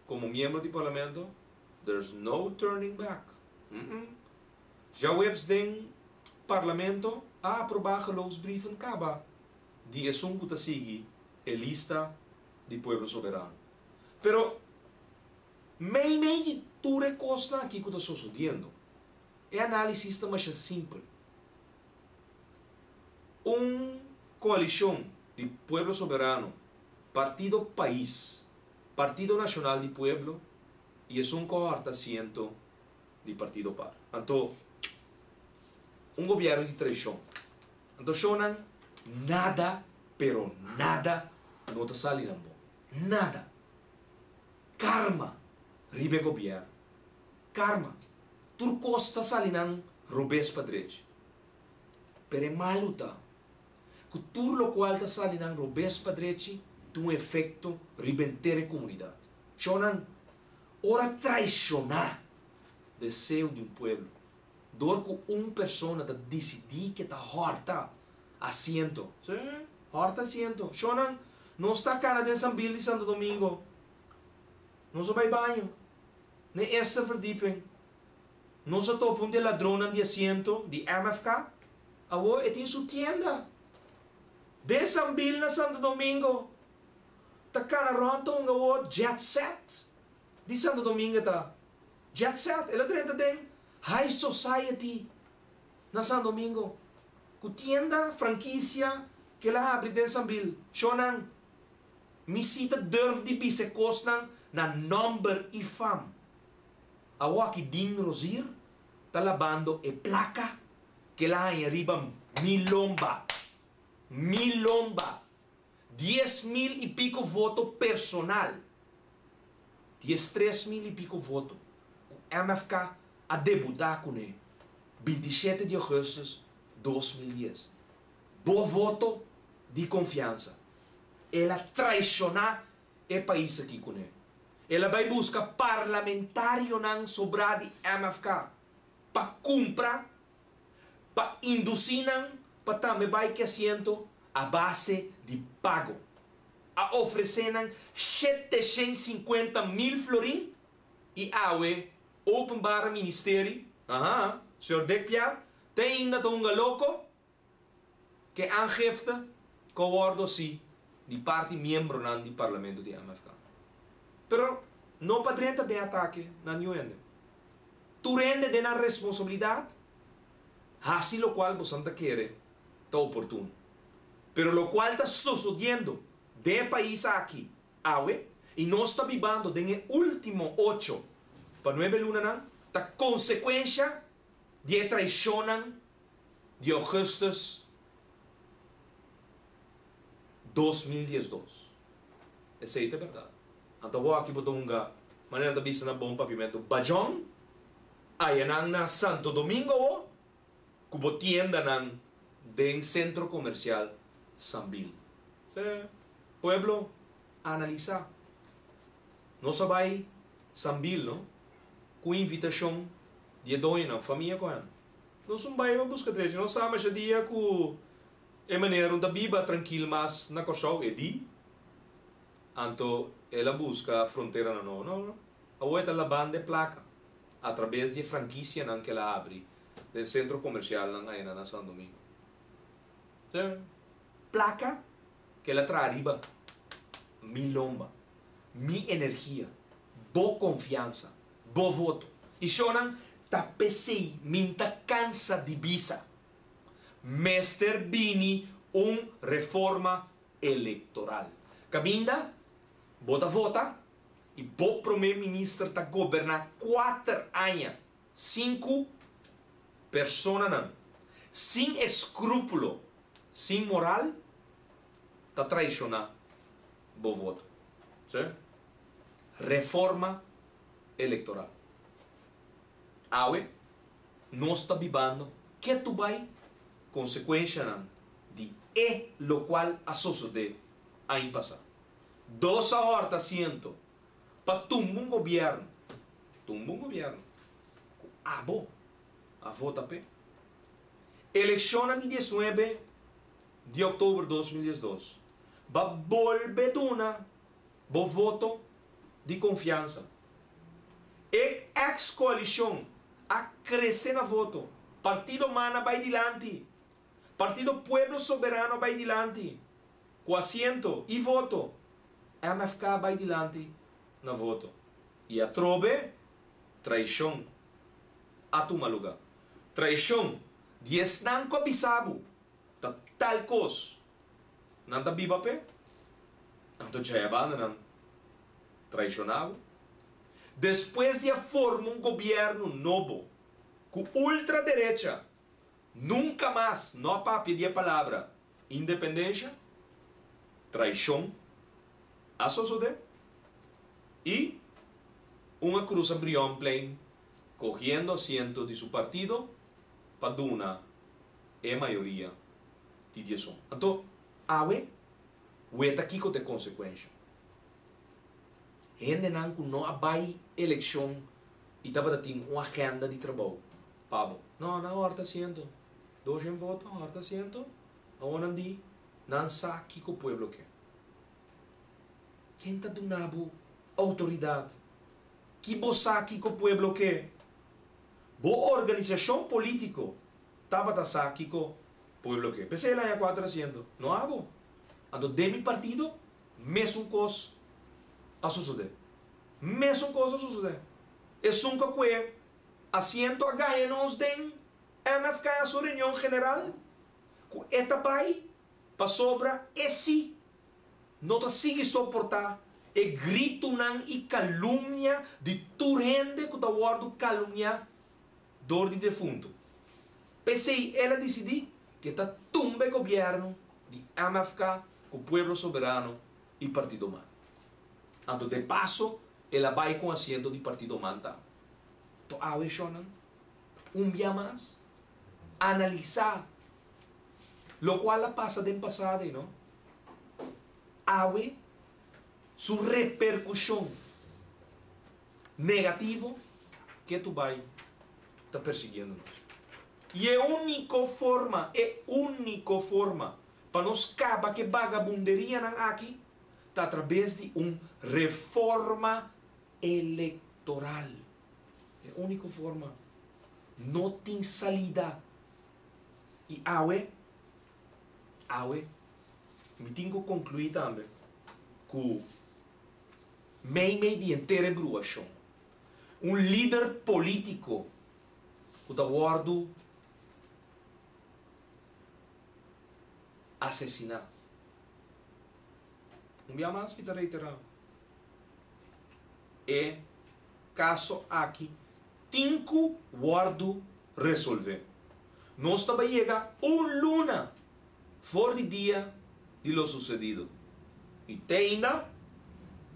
como membro do parlamento, there's no turning back. Já o do parlamento a aprovar geloofsbrieven acaba. Die é um que sigue a lista do povo soberano. Pero, meio de tudo é coisa aqui que está sucedendo. É análise mais simples. Coalição de povo soberano, Partido País, Partido Nacional do Pueblo e é quarto assento do Partido Par. Então, governo de traição. Então, chonan nada, pero nada não está salindo bom. Nada. Karma, ribe governo. Karma. Turcos está salindo robes padrete. Pero é maluta. Que tudo o qual está salindo robes padrete tem um efeito ribentere comunidade. Chonan, ora traicionar desejo de povo. Dor que pessoa decidir que está horta assento. Sim, horta assento. Chonan, não está cara de São Billy Santo Domingo. Não se vai banho. Nem essa verdieping. Não se topam de ladrona de assento de MFK. Agora, é tem sua tienda. De São Billy na Santo Domingo. Tá cara ronto um jet set. De Santo Domingo tá. Jet set. Ela tem high society na Santo Domingo. Com tienda, franquícia que ela abre de São Billy. Chonan. Misita durf de pise costan na number e fam. Agora que Ding Rosir tá lavando e placa que lá em arriba milomba. 10.000 e pico voto personal. 13.000 e pico voto. O MFK a debutar com ele. 27 de agosto de 2010. Boa voto de confiança. Ela traicionar o país aqui com ele. Ela vai buscar parlamentário não sobrar de MFK para comprar, para induzir, para também vai que assento a base de pago. A oferecer 750.000 florim e awe open bar ministério. Senhor Dekpiar, tem ainda um louco que aangifte que ordo si de parte membro do parlamento de MFK. Pero não para de ataque na Nuende. Tu rende de na responsabilidade, assim o qual você não quer, está oportuno. Pero lo qual está sucedendo de país aqui, awe, e nós está vivendo de último 8 para 9 lunas, está consequência de traicionan de Augustus 2012. Essa é a verdade. Então vou aqui botar uma maneira de vista na bomba pimento bajão, aí na Santo Domingo, que tienda na den centro comercial Sambil. Pueblo, analisar. Não só vai Sambil, não? Com invitação de doina, família com ela. Não só vai buscar três, não sabe esse dia que é maneira da biba tranquilo, mas na coisa é di. Então, ela busca a fronteira não. A outra ela bande placa através de franquia que ela abre do centro comercial na São Domingo. Placa que ela traz arriba mi lomba, mi energia, boa confiança, bom voto. E choram, tá pensei, minta cansa de visa. Mester Bini, reforma eleitoral. Cabinda, bota vota, e o primeiro-ministro está governar 4 anos. 5 pessoas, sem escrúpulo, sem moral, está traicionando o voto. Certo? Reforma eleitoral. Aue, nós está vivendo que tu vai consequência de lo qual a suceder ano passado. 2 horas asiento para tumbar um governo. Abo, a vota P. Eleição de 19 de outubro de 2012. Va volver una voto de confiança. E ex-coalição a crescer na voto. Partido Mana vai adiante. Partido Pueblo Soberano vai adiante. Com assento e voto. MFK vai adiante na voto. E a trobe, traição. A toma lugar. Traição. De estanco bisabo. Tal coisa. Nanta biba pe. Então já é banda, traicionado. Depois de formar um governo novo, com ultraderecha, nunca mais, não para pedir a palavra, independência, traição, a sociedade, e uma cruz embrião plain, correndo assento de seu partido, para dar a maioria de 10. Então, awe, está aqui com a consequência. Gente não vai eleição e estava tendo uma agenda de trabalho. Pabo, não, na hora assento. 2 em voto, na hora assento. Aonde di, não sabe que o povo quer. Quem está dando autoridade? Que você aqui que o povo quer? Boa organização política estava aqui que o povo quer. Pensei lá em 4 assentos. Não há bo. Então, de meu partido, mesmo coisa a suceder. Mesmo coisa a suceder. É nunca que assento a ganhar-nos de MFK a sua reunião general. Com esta pai, para sobra, esse não te sigue suportar e grito e calúnia de turrende que está guardando calúnia dor de defunto. Pensei, ela decidiu que está tumba o governo de MFK com o povo soberano e partido man. Então, de passo, ela vai com assento de partido man. Então, dia mais, analisar lo qual passa do passado, não? Awe, sua repercussão negativa que tu vai estar perseguindo. E é a única forma para nós acabar que vagabunderia aqui está através de uma reforma eleitoral. É a única forma. Não tem saída. E me tenho que concluir também que meio de inteira gruação. Um líder político que está guardo assassinar. Dia mais que reiterar. É caso aqui. 5 guardo resolver. Nós também chega luna fora de dia de lo sucedido. E ainda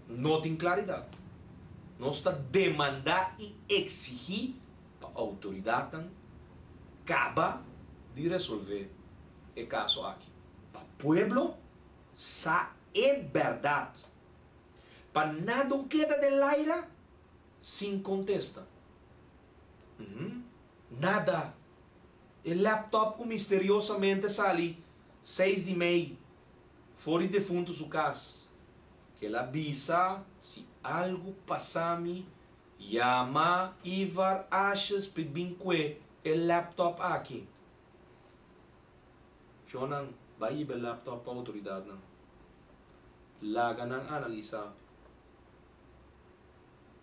não tem claridade. Nós está demandar e exigir para a autoridade acaba de resolver o caso aqui. Para o pueblo, essa é verdade. Para nada queda de aire sem contesta. Nada. O laptop que misteriosamente sale 6 de maio, fora defunto sua casa. Que ela avisa se algo passar-me, chama Ivar Ashes para vincular o laptop aqui. So não vai ir o laptop para a autoridade. Não. Laga não analisar.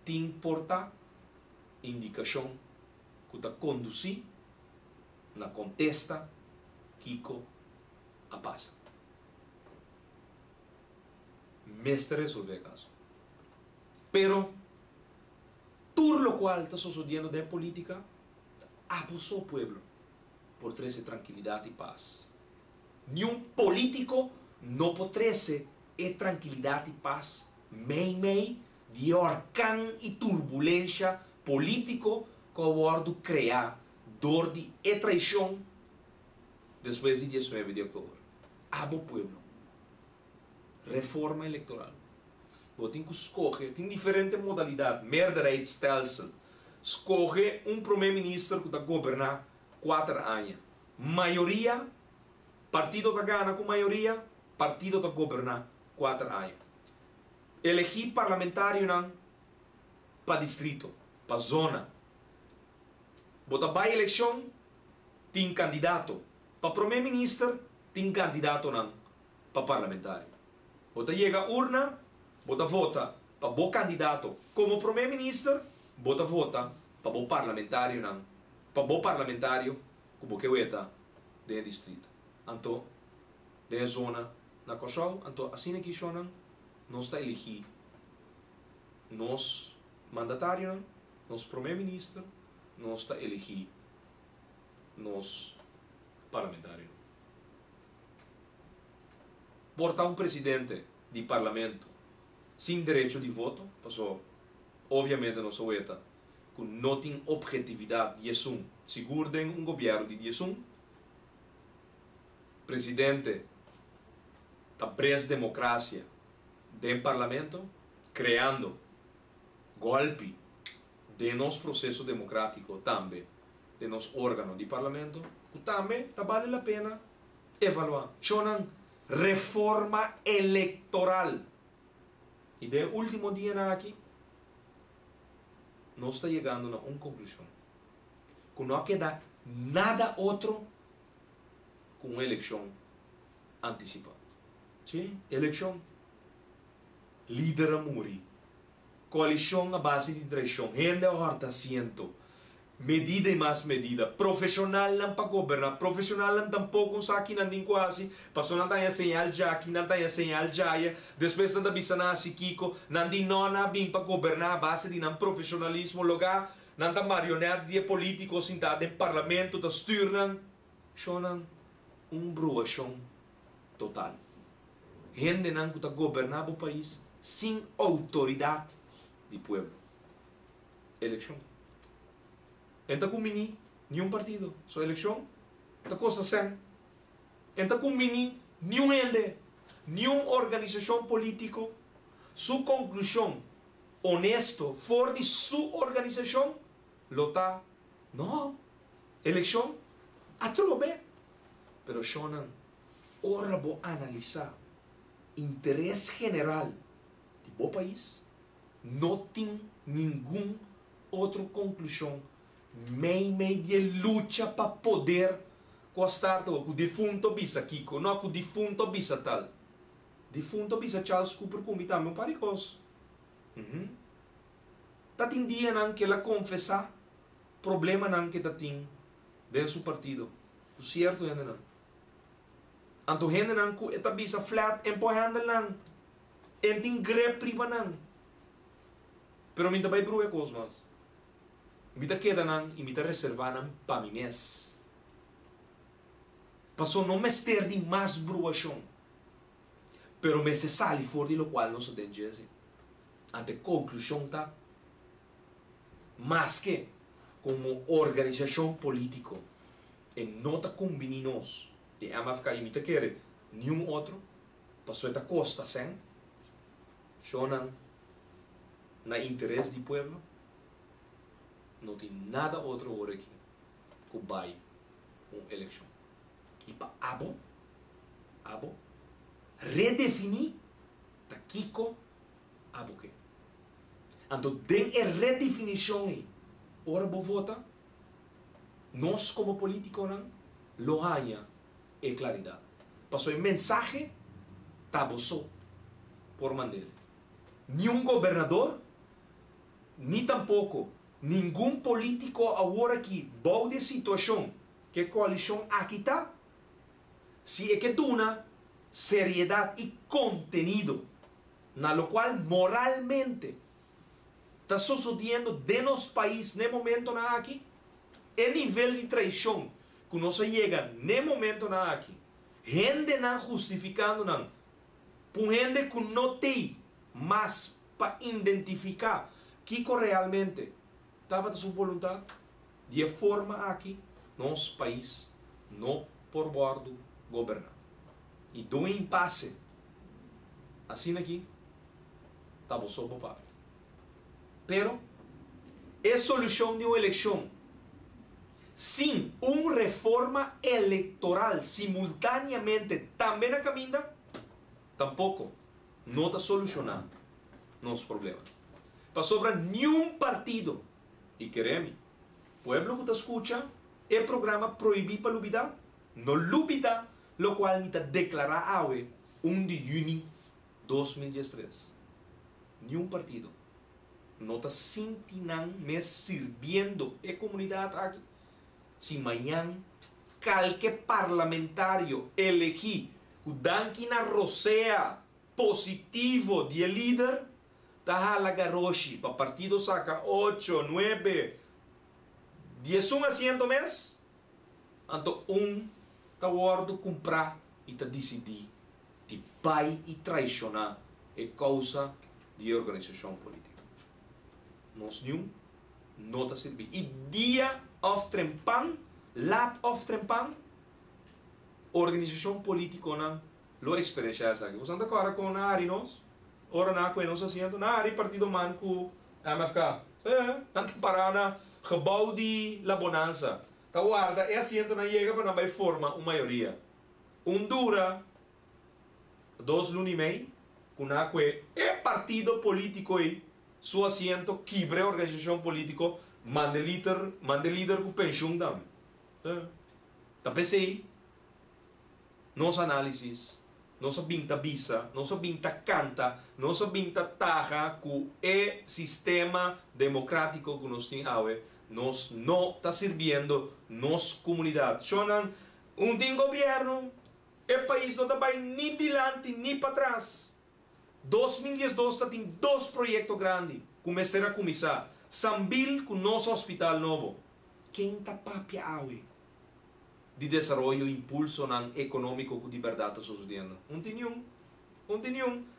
Tem porta indicação que está conduzir na contesta Kiko a passa. Mestre resolver o caso. Pero, tudo lo cual está sucediendo de política, abusó o pueblo por trazer tranquilidade e paz. Nenhum político não pode trazer tranquilidade e paz meio de orcão e turbulência político que o bordo criar dor de traição depois de 19 de outubro. Abo pueblo. Reforma eleitoral. Você tem que escolher, tem diferentes modalidades, meerderheidsstelsel. Escolhe primeiro-ministro que vai governar 4 anos. Maioria, partido da gana com maioria, partido da governar 4 anos. Elegir parlamentário para distrito, para zona. Você vai à eleição, tem candidato. Para primeiro-ministro, tem candidato para parlamentário. Você chega à urna, você vota para o candidato como primeiro-ministro, você vota para o parlamentário para o parlamentário que você vota do distrito. Então, da zona na Kosovo, então assim que chama, nós está elegir nós mandatário, nós primeiro-ministro, nós está elegir nós parlamentário. Portar presidente de parlamento sem direito de voto, passou, obviamente não sou eta, que não tem objetividade de assum, seguro de governo de assum, presidente da presa democracia do parlamento, criando golpe de nosso processo democrático também, de nosso órgão de parlamento, que também vale a pena evaluar. Chonan reforma eleitoral. E de último dia aqui, nós está chegando a uma conclusão. Que não queda nada outro com uma eleição antecipada. Sim, eleição. Líder a morrer. Coalição a base de traição. Gente a horta asiento. Medida e mais medida. Profissional não para governar. Profissional não tampouco um saque não tem quase. Passou não tem a señal já aqui, não tem a señal já. Depois não avisa na Kiko. Não tem nona bem para governar a base de não profissionalismo. Lugar não tem marionete de políticos sentados em parlamento. Da sturen. Shonan bruação total. Gente não que governar o país sem autoridade de povo. Eleição. Então, com mini, nenhum partido, só eleição, está costa sem. Então, com mini, nenhum ende, nenhuma organização política, sua conclusão honesto, fora de sua organização, lota, não, eleição, atrobe. Pero shonan, ora vou analisar interesse general de bom país, não tem nenhuma outra conclusão meio de luta para poder costar com o defunto bisa Kiko, não com o defunto bisa tal. Defunto bisa Charles Cooper como também um paricos. Tá tem dia não que ela confessar problema não que tá tem dentro do partido. O certo é não. Anto gente não que tá bisa flat empurrando não. Tem grep priva não. Pero minta vai bruer cosmas. Mita queda nan e mita reservar nan para mim mês. Passou não mester de mais bruação. Pero me se sale fora de lo qual não se deve dizer. Ante conclusão tá. Mas que como organização política e nota combininos e ama ficar imita querer nenhum outro passou esta costa sem chonan na interesse do povo não tem nada outro hora aqui que vai uma eleição e para abo redefinir da Kiko abo que então tem a redefinição aí ora vou votar nós como políticos não lo haya e claridade passou o mensagem tabo só por mandar nenhum governador nem tampouco nenhum político agora que boa de situação que a coalição aqui está se é que duna seriedade e contenido na lo qual moralmente está sucedendo de nos país no momento na aqui é nível de traição que não se chega no momento na aqui gente não justificando não por gente que não tem mas para identificar que realmente estava de sua vontade de forma aqui nosso país não por bordo governar e do impasse assim aqui estava só para papel pero é solução de uma eleição sim uma reforma eleitoral simultaneamente também na caminho tampouco não está solucionando nosso problema para sobrar nenhum partido e queremos o povo que te escuta é programa proibir para lubida não lubida lo qual me declarar hoje 1 de junho 2013 nenhum partido não está sentindo me servindo a comunidade aqui se amanhã qualquer parlamentário elegir o danque na rosea positivo de líder tá la garoshi para partido saca 8, 9 10 asiento mês então tá gordo comprar e tá decidir de vai e traicionar a causa de organização política nós não tá servir e dia of trempan lat of trempan organização política não lo experiência essa aqui você anda agora com a Ari nós ora na coisa nós haciendo na Ari partido manco MFK tanto para na gebouw de la bonança tá guarda é haciendo na chega para não vai forma uma maioria dura 2 lunes e meio com a coisa é partido político aí seu assento quebre a organização política mande líder com pensão também tá pensei nossa análise nossa binta bisa nossa binta canta nossa binta taja com o sistema democrático que nós temos hoje nós não está servindo nossa comunidade chonan tem governo o país não vai nem dilante nem para trás 2012 tem 2 projetos grandes começaram a começar Sambil com nosso hospital novo quem está papia hoje de desenvolvimento e impulso econômico que de verdade está sucedendo não tem nenhum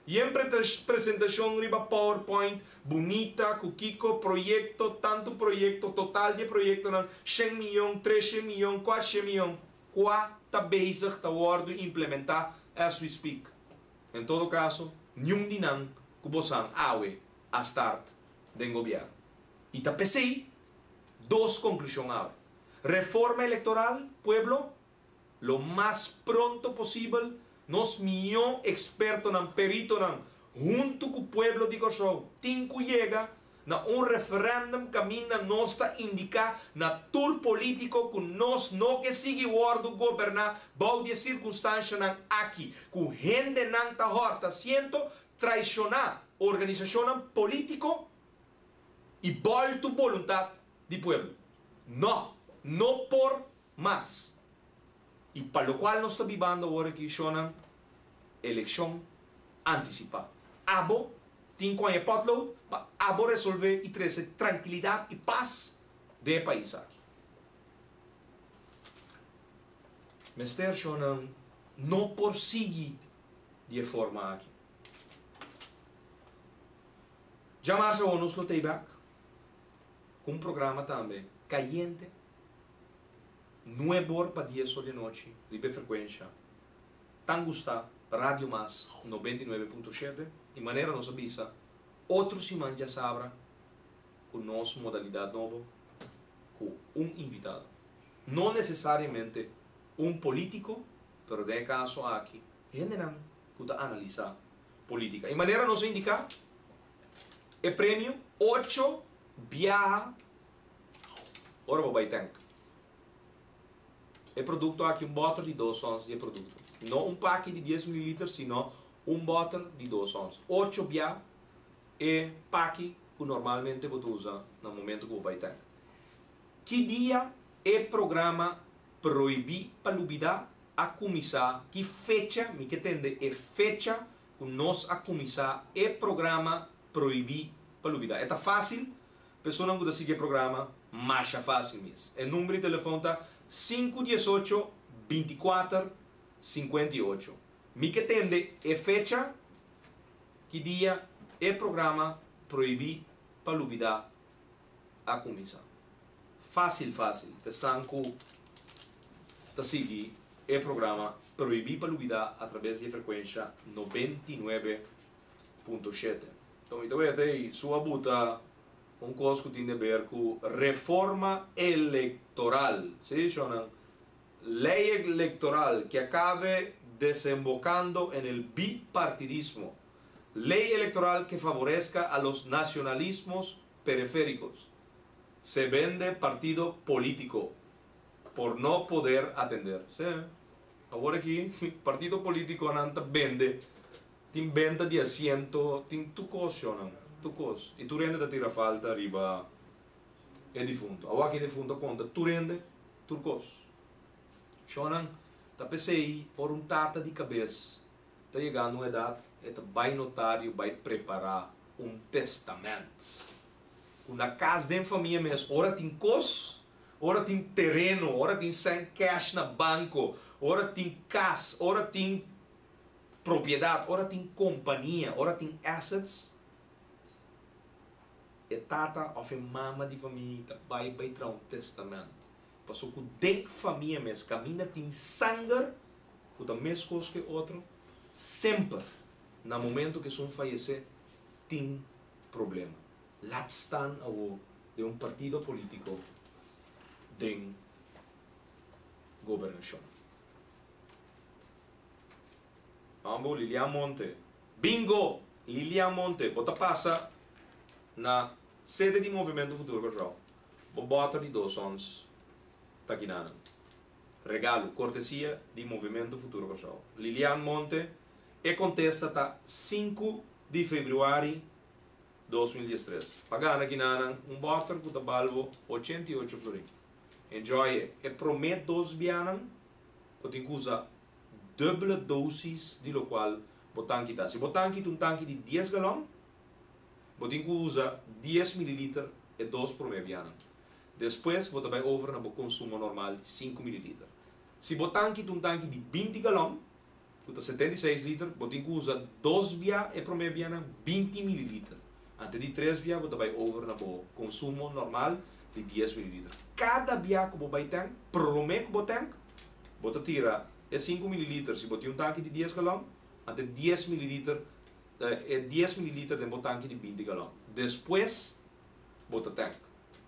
e em apresentação riba PowerPoint bonita com Kiko projeto tanto projeto total de projeto 100 milhões 13 milhões 4 milhões está bezig está word implementar as we speak em todo caso nenhum dinam que bosan awe a start do governo e está pensei 2 conclusões agora reforma eleitoral pueblo lo más pronto posible nos milhões expertos perito junto com o pueblo de Kosovo tem que chegar na referendum caminha nós está indicar na tour político que nós não que sigue o governar bom de circunstância aqui com gente não está horta siento traicionar organização político e volta vontade do pueblo não por mais e para o qual nós estamos vivendo agora que chama eleição antecipada abo tem que potload para abo resolver e trazer tranquilidade e paz de país aqui. Mester shonan não persigue de forma aqui. Jamás a nos lo back com um programa também caliente 9 horas para 10 horas de noite, libre frequência. Tan gusta Radio Mas 99.7 e maneira nos avisa outro semana já sabra com nossa modalidade nova com um invitado. Não necessariamente um político, pero de caso aqui, generam que analisar política. E maneira nos indica é prêmio 8 viaja ora vai tank. É produto aqui um bottle de 2 ons de produto. Não um pack de 10 ml, sino um bottle de 2 ons. 8 viaja é pack que normalmente você usa no momento que você vai tank. Que dia é programa proibir para lubida a começar? Que fecha, me que entende, é fecha que nós a começar é programa proibir para lubida. É fácil, pessoa não pode seguir o programa, mas é fácil mesmo. O número de telefone está 518 24 58. Me que entende, é fecha, que dia é programa proibir para lubida a começar. Fácil. Estão com a seguir o programa proibir para lubida através de frequência 99.7. Então, até sua buta coisa que tem a ver com reforma eleitoral. Se chama lei eleitoral que acabe desembocando no bipartidismo. Lei eleitoral que favorezca a los nacionalismos periféricos. Se vende partido político por não poder atender. ¿Sí? Agora aqui, partido político não vende, tem venda de assento, tem tu coisa, e tu rende da tira falta arriba é defunto. Agora aqui defunto conta, tu rende, tu coisa. Shonan, tá pensei por tata de cabeça, tá chegando uma idade, vai notário, vai preparar testamento. Na casa de família mesmo, ora tem coisa, ora tem terreno, ora tem sem cash na banco, ora tem casa, ora tem propriedade, ora tem companhia, ora tem assets. E tata ou mama de família vai trazer testamento. Passou que de família mesmo, caminha tem sangue, que a mesma coisa que outro, sempre, no momento que são falecer, tem problema. Lá estão de partido político de governação. Vamos, Lilian Monte. Bingo! Lilian Monte. Bota passa na sede de Movimento Futuro Cachorro. Bota de 2 ons. Tá aqui nada. Regalo, cortesia de Movimento Futuro Cachorro. Lilian Monte. E contesta tá 5 de fevereiro 2013. Pagando aqui nada bottle que tá valendo 88 florins. Enjoy. E promete 2 bianan. Que tem que usar dupla dosis de lo qual botanque tá. Se botanque tem tanque de 10 galões, botem que usa 10 ml e 2 por meia. Depois, você vai over no consumo normal de 5 ml. Se botanque tem tanque de 20 galões, que 76 litros, botem que usa 2 via e por meia 20 ml. Antes de 3 via, você vai over no consumo normal de 10 ml. Cada via que você vai ter, promete que você tira é 5 ml. Se você tem tanque de 10 galões, até 10 ml é 10 ml de tanque de 20 galões. Depois, você tem.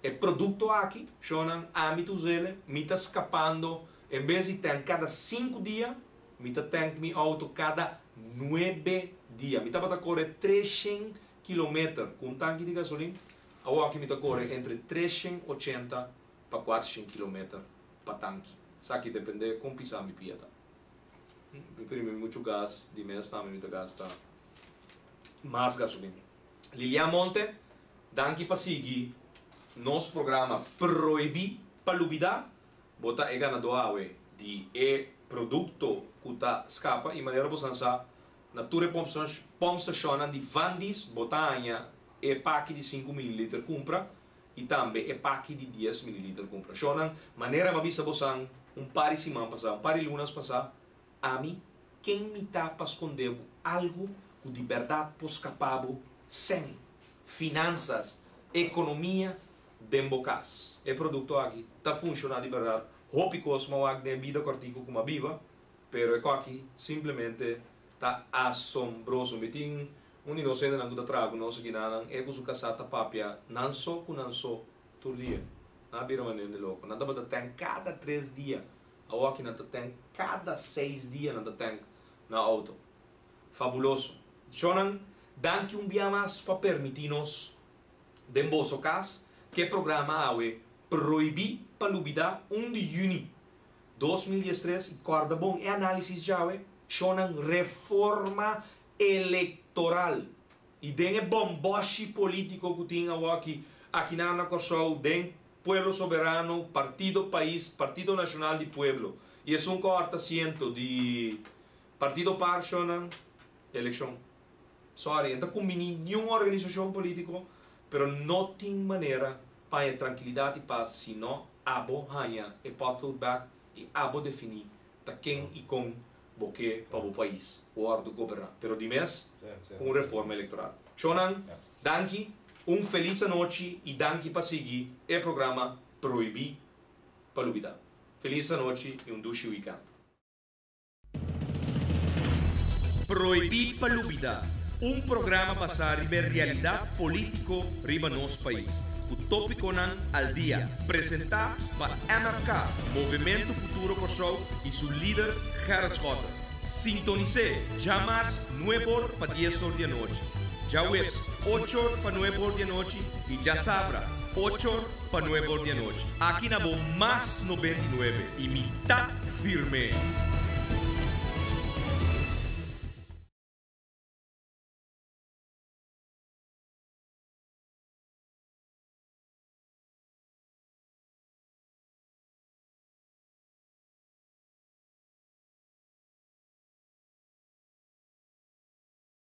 É produto aqui, chama âmbitos ele, me está escapando, em vez de ter cada 5 dias, me está tendo meu auto cada 9 dias. Me está para correr 300 km com tanque de gasolina, agora aqui me está correr entre 380 para 400 km para tanque. Isso aqui depende com pisar minha pieta. Primeiro, muito gás, de mês também me gasta mais gasolina. Lilian Monte, danke para seguir nosso programa Proibir para Lubida. Bota é ganador de produto que está escapa e maneira para usar na tua pomsa chona de Vandis, botanha e pack de 5 ml compra e também é pack de 10 ml compra. Shonan, maneira mabisa bosang, pari semana passar, pari lunas passar, a mim, quem me tá para esconder algo que de verdade pos capabo sem finanças, economia, dembocas. É produto aqui, tá funcionando de verdade. Hopicos, mas a vida cortico como a viva, pero é aqui simplesmente tá assombroso. Meting inocente não tá trago, não sei nada, é com o casata papia, não só todo dia. Não vira maneira de louco. Não tá tem cada 3 dias. A aqui não tem cada 6 dias não tem na auto. Fabuloso. Shonan, danke dia mais para permitir-nos de vosso caso que programa awe proibir palubida 1 de junho 2013 e corda bom é análise já shonan reforma eleitoral e den é bomboshi político que tinha aqui na Corsol den pueblo soberano partido país partido nacional de pueblo e é quarto assento de partido par shonan eleição sorry então com nenhuma organização política pero não tem maneira para a tranquilidade e paz se não abo ganha e pode back e abo definir ta quem e com boque para o país o ordem governar pero de mês com reforma eleitoral Shonan danke feliz noite e danke para seguir o programa Proibir Palubida feliz noite e duche weekend Proibir Palubida programa para saber realidade político riba nosso país. O tópico nan al dia, apresentar para MFK, Movimento Futuro Corsol e seu líder Gerard Schotter. Sintonize, jamais 9 para 10 horas da noite. Já webs 8 para 9 horas da noite e já sabra 8 para 9 horas da noite. Aqui na Bom Mais 99 e mitad firme.